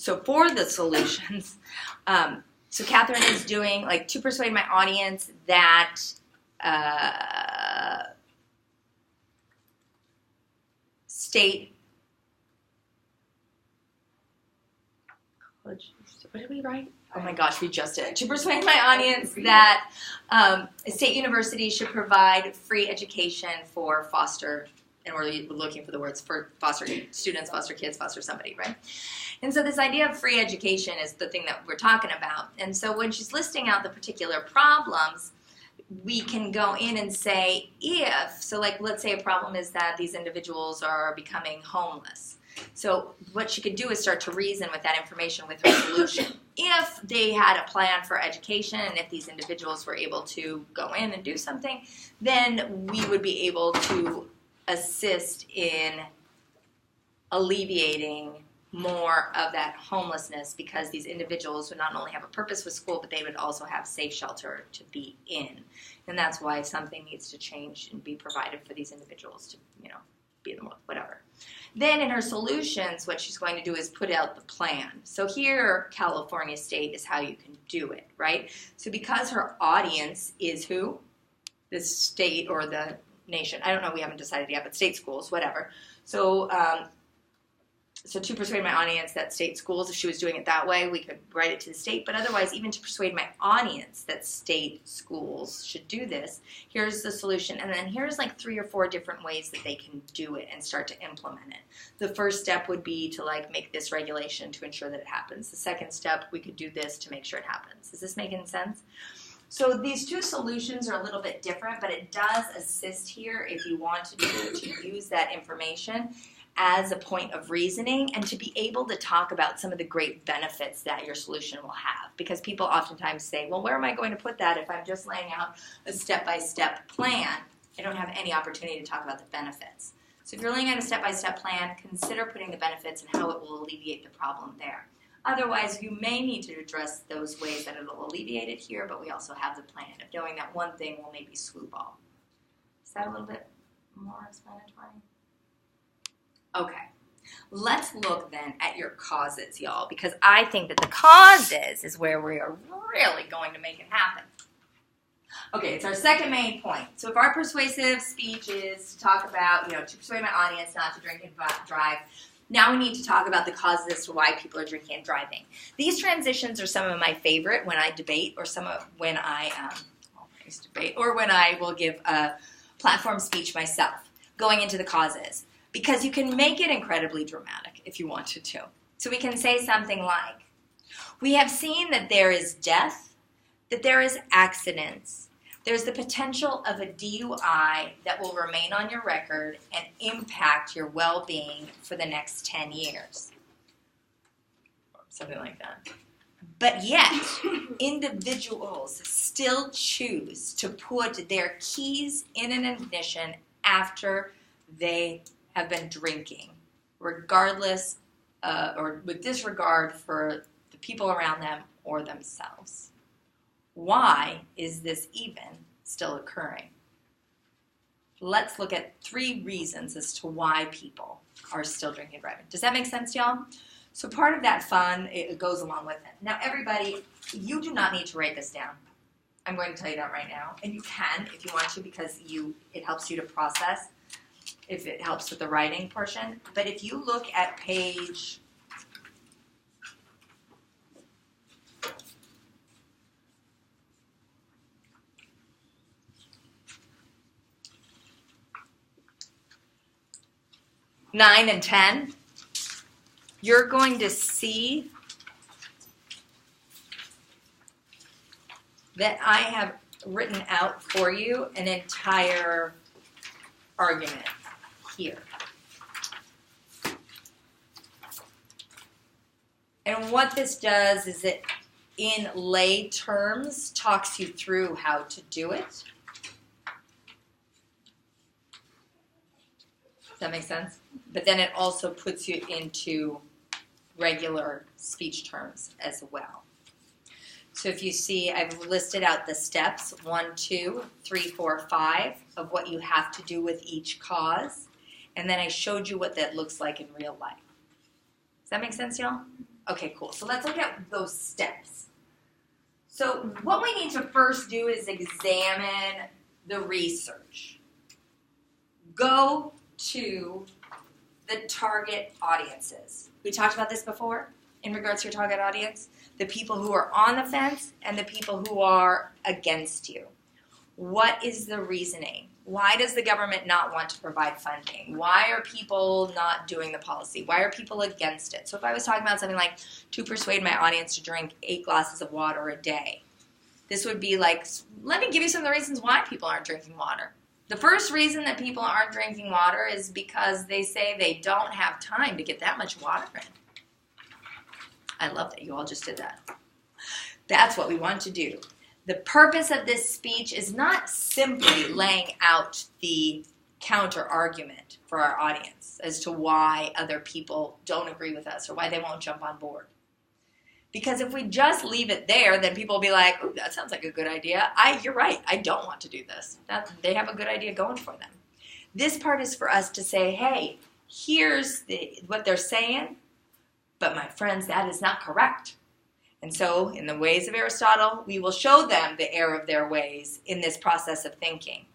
So for the solutions, so Catherine is doing, like, to persuade my audience that state, what did we write? Oh my gosh, we just did. To persuade my audience that state universities should provide free education for foster, and we're looking for the words for foster students, foster kids, foster somebody, right? And so this idea of free education is the thing that we're talking about. And so when she's listing out the particular problems, we can go in and say if, so like let's say a problem is that these individuals are becoming homeless. So what she could do is start to reason with that information with her solution. If they had a plan for education and if these individuals were able to go in and do something, then we would be able to assist in alleviating more of that homelessness, because these individuals would not only have a purpose with school, but they would also have safe shelter to be in. And that's why something needs to change and be provided for these individuals to, you know, be in the world, whatever. Then in her solutions, what she's going to do is put out the plan. So here, California State is how you can do it, right? So because her audience is who? The state or the nation. I don't know, we haven't decided yet, but state schools, whatever. So so to persuade my audience that state schools, if she was doing it that way, we could write it to the state. But otherwise, even to persuade my audience that state schools should do this, here's the solution. And then here's like 3 or 4 different ways that they can do it and start to implement it. The first step would be to like make this regulation to ensure that it happens. The second step, we could do this to make sure it happens. Is this making sense? So these 2 solutions are a little bit different, but it does assist here if you want to use that information as a point of reasoning and to be able to talk about some of the great benefits that your solution will have. Because people oftentimes say, well, where am I going to put that if I'm just laying out a step-by-step plan? I don't have any opportunity to talk about the benefits. So if you're laying out a step-by-step plan, consider putting the benefits and how it will alleviate the problem there. Otherwise, you may need to address those ways that it will alleviate it here, but we also have the plan of knowing that one thing will maybe swoop all. Is that a little bit more explanatory? Okay, let's look then at your causes, y'all, because I think that the causes is where we are really going to make it happen. Okay, it's our second main point. So if our persuasive speech is to talk about, to persuade my audience not to drink and drive, now we need to talk about the causes as to why people are drinking and driving. These transitions are some of my favorite when I debate, or when I debate, or when I will give a platform speech myself, going into the causes. Because you can make it incredibly dramatic if you wanted to. So we can say something like, we have seen that there is death, that there is accidents, there's the potential of a DUI that will remain on your record and impact your well-being for the next 10 years. Something like that. But yet, individuals still choose to put their keys in an ignition after they have been drinking, regardless or with disregard for the people around them or themselves. Why is this even still occurring? Let's look at 3 reasons as to why people are still drinking and driving. Does that make sense, y'all? So part of that fun, it goes along with it. Now, everybody, you do not need to write this down. I'm going to tell you that right now. And you can if you want to, because it helps you to process, if it helps with the writing portion. But if you look at page 9 and 10, you're going to see that I have written out for you an entire argument here. And what this does is it, in lay terms, talks you through how to do it. Does that make sense? But then it also puts you into regular speech terms as well. So if you see, I've listed out the steps, 1, 2, 3, 4, 5, of what you have to do with each cause. And then I showed you what that looks like in real life. Does that make sense, y'all? Okay, cool. So let's look at those steps. So what we need to first do is examine the research. Go to the target audiences. We talked about this before in regards to your target audience. The people who are on the fence and the people who are against you. What is the reasoning? Why does the government not want to provide funding? Why are people not doing the policy? Why are people against it? So if I was talking about something like to persuade my audience to drink 8 glasses of water a day, this would be like, let me give you some of the reasons why people aren't drinking water. The first reason that people aren't drinking water is because they say they don't have time to get that much water in. I love that you all just did that. That's what we want to do. The purpose of this speech is not simply laying out the counter argument for our audience as to why other people don't agree with us or why they won't jump on board. Because if we just leave it there, then people will be like, "Ooh, that sounds like a good idea. You're right. I don't want to do this." They have a good idea going for them. This part is for us to say, hey, here's what they're saying, but my friends, that is not correct. And so, in the ways of Aristotle, we will show them the error of their ways in this process of thinking.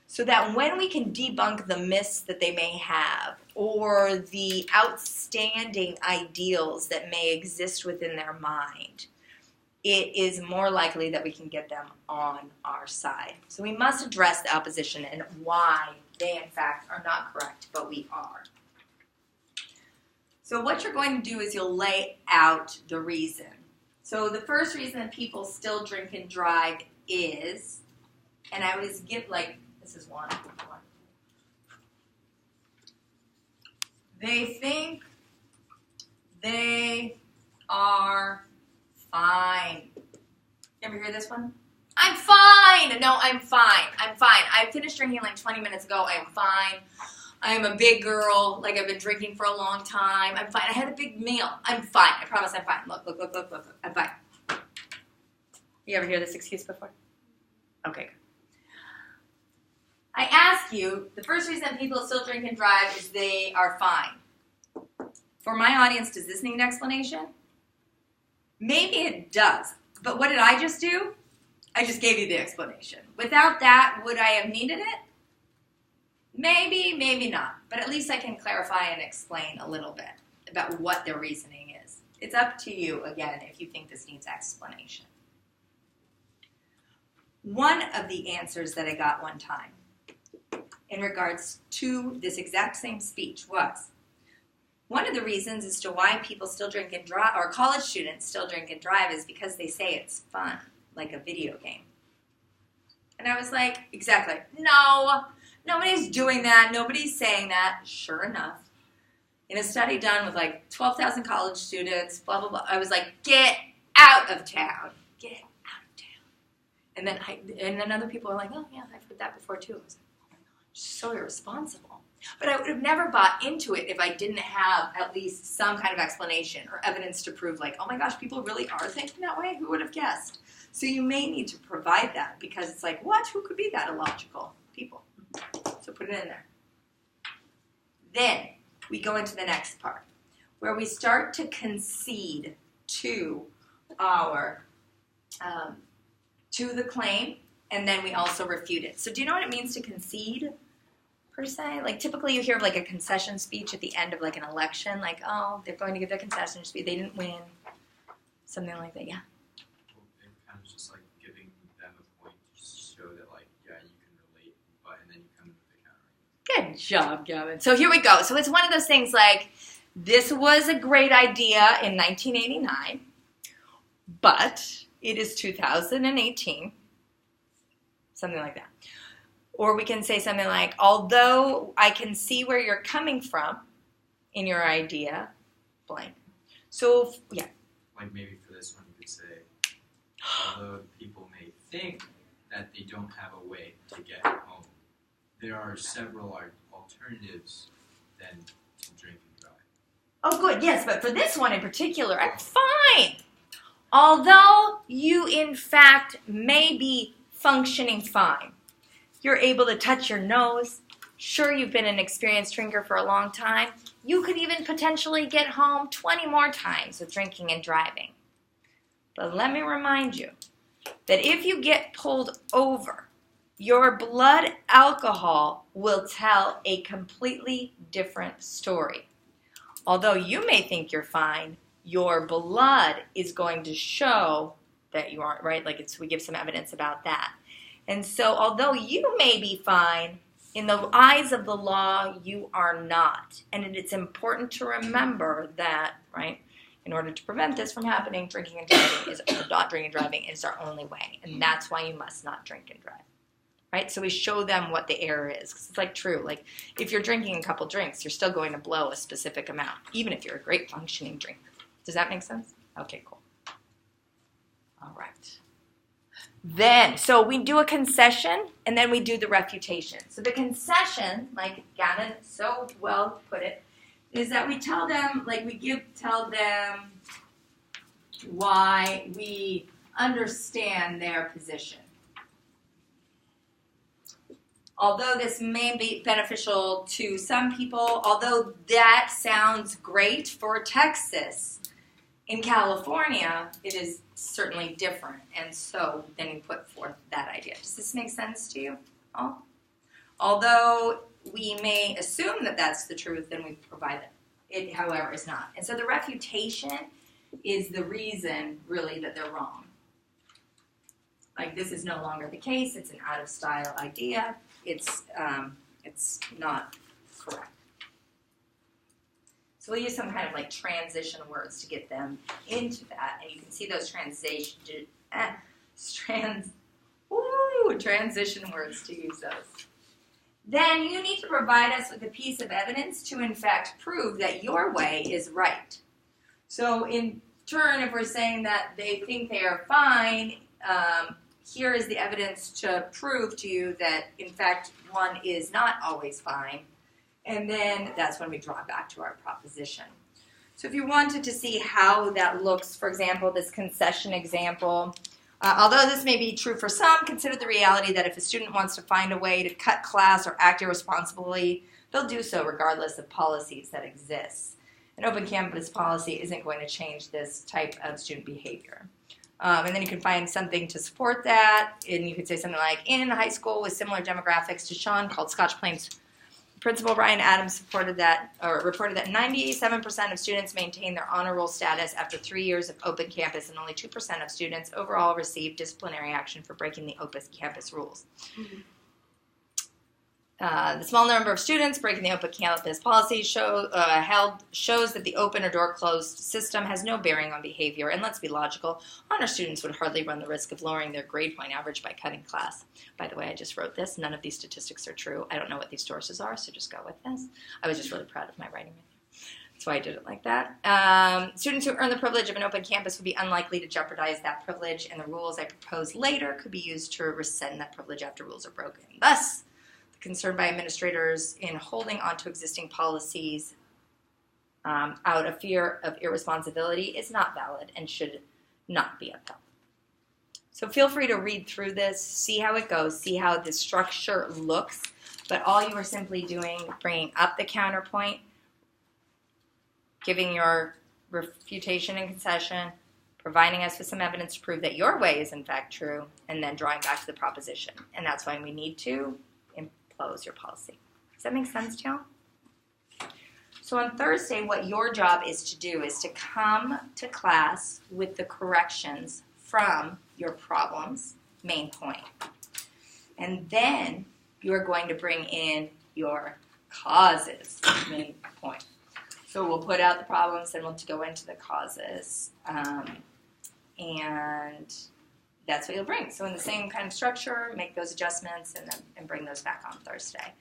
So that when we can debunk the myths that they may have or the outstanding ideals that may exist within their mind, it is more likely that we can get them on our side. So we must address the opposition and why they, in fact, are not correct, but we are. So what you're going to do is you'll lay out the reason. So the first reason that people still drink and drive is, and I always give this is one. They think they are fine. You ever hear this one? I'm fine. No, I'm fine. I'm fine. I finished drinking like 20 minutes ago. I'm fine. I'm a big girl. Like I've been drinking for a long time. I'm fine. I had a big meal. I'm fine. I promise I'm fine. Look. I'm fine. You ever hear this excuse before? Okay, good. I ask you, the first reason that people still drink and drive is they are fine. For my audience, does this need an explanation? Maybe it does. But what did I just do? I just gave you the explanation. Without that, would I have needed it? Maybe, maybe not. But at least I can clarify and explain a little bit about what their reasoning is. It's up to you, again, if you think this needs explanation. One of the answers that I got one time in regards to this exact same speech was, one of the reasons as to why people still drink and drive, or college students still drink and drive, is because they say it's fun, like a video game. And I was like, exactly. No, nobody's doing that. Nobody's saying that. Sure enough, in a study done with like 12,000 college students, blah, blah, blah, I was like, get out of town. Get out of town. And then other people are like, oh, yeah, I've heard that before too. I was like, oh my God, so irresponsible. But I would have never bought into it if I didn't have at least some kind of explanation or evidence to prove like, oh my gosh, people really are thinking that way? Who would have guessed? So you may need to provide that because it's like, what? Who could be that illogical? People. So put it in there. Then we go into the next part where we start to concede to our, to the claim, and then we also refute it. So do you know what it means to concede? Per se, like typically you hear of like a concession speech at the end of like an election, like, oh, they're going to give their concession speech, they didn't win, something like that. Yeah. Well, it kind of just like giving them a point to show that like, yeah, you can relate, and then you come in with the counter. Good job, Gavin. So here we go. So it's one of those things like, this was a great idea in 1989, but it is 2018, something like that. Or we can say something like, although I can see where you're coming from in your idea, blank. So, yeah. Like maybe for this one you could say, although people may think that they don't have a way to get home, there are several alternatives than to drink and drive. Oh, good, yes, but for this one in particular, I'm fine. Although you, in fact, may be functioning fine. You're able to touch your nose, Sure, you've been an experienced drinker for a long time. You could even potentially get home 20 more times with drinking and driving. But let me remind you that if you get pulled over, your blood alcohol will tell a completely different story. Although you may think you're fine, your blood is going to show that you aren't, right? We give some evidence about that. And so although you may be fine, in the eyes of the law, you are not. And it's important to remember that, right, in order to prevent this from happening, not drinking and driving is our only way. And that's why you must not drink and drive. Right? So we show them what the error is. 'Cause it's true. If you're drinking a couple drinks, you're still going to blow a specific amount, even if you're a great functioning drinker. Does that make sense? Okay, cool. All right. Then, so we do a concession, and then we do the refutation. So the concession, like Gannon so well put it, is that we tell them, tell them why we understand their position. Although this may be beneficial to some people, although that sounds great for Texas, in California, it is certainly different. And so then you put forth that idea. Does this make sense to you all? Although we may assume that that's the truth, then we provide it. It, however, is not. And so the refutation is the reason, really, that they're wrong. This is no longer the case. It's an out-of-style idea. It's not correct. So we'll use some kind of transition words to get them into that, and you can see those transition words to use those. Then you need to provide us with a piece of evidence to in fact prove that your way is right. So in turn, if we're saying that they think they are fine, here is the evidence to prove to you that in fact one is not always fine. And then that's when we draw back to our proposition. So if you wanted to see how that looks, for example, this concession example, although this may be true for some, consider the reality that if a student wants to find a way to cut class or act irresponsibly, they'll do so regardless of policies that exist. An open campus policy isn't going to change this type of student behavior. And then you can find something to support that, and you could say something like, in a high school with similar demographics to Sean called Scotch Plains, Principal Brian Adams reported that 97% of students maintain their honor roll status after 3 years of open campus, and only 2% of students overall received disciplinary action for breaking the open campus rules. Mm-hmm. The small number of students breaking the open campus policy shows that the open or door closed system has no bearing on behavior. And let's be logical, honor students would hardly run the risk of lowering their grade point average by cutting class. By the way, I just wrote this. None of these statistics are true. I don't know what these sources are, so just go with this. I was just really proud of my writing right there. That's why I did it like that. Students who earn the privilege of an open campus would be unlikely to jeopardize that privilege, and the rules I propose later could be used to rescind that privilege after rules are broken. Thus, concern by administrators in holding onto existing policies out of fear of irresponsibility is not valid and should not be upheld. So feel free to read through this, see how it goes, see how the structure looks, but all you are simply doing, bringing up the counterpoint, giving your refutation and concession, providing us with some evidence to prove that your way is in fact true, and then drawing back to the proposition. And that's why we need to impose your policy. Does that make sense to y'all? So on Thursday, what your job is to do is to come to class with the corrections from your problem's main point. And then you're going to bring in your causes main point. So we'll put out the problems, then we'll go into the causes. And that's what you'll bring. So in the same kind of structure, make those adjustments and bring those back on Thursday.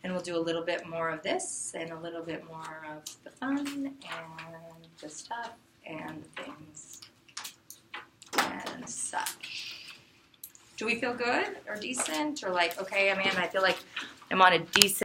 And we'll do a little bit more of this and a little bit more of the fun and the stuff and the things and such. Do we feel good or decent or okay, Amanda, I feel like I'm on a decent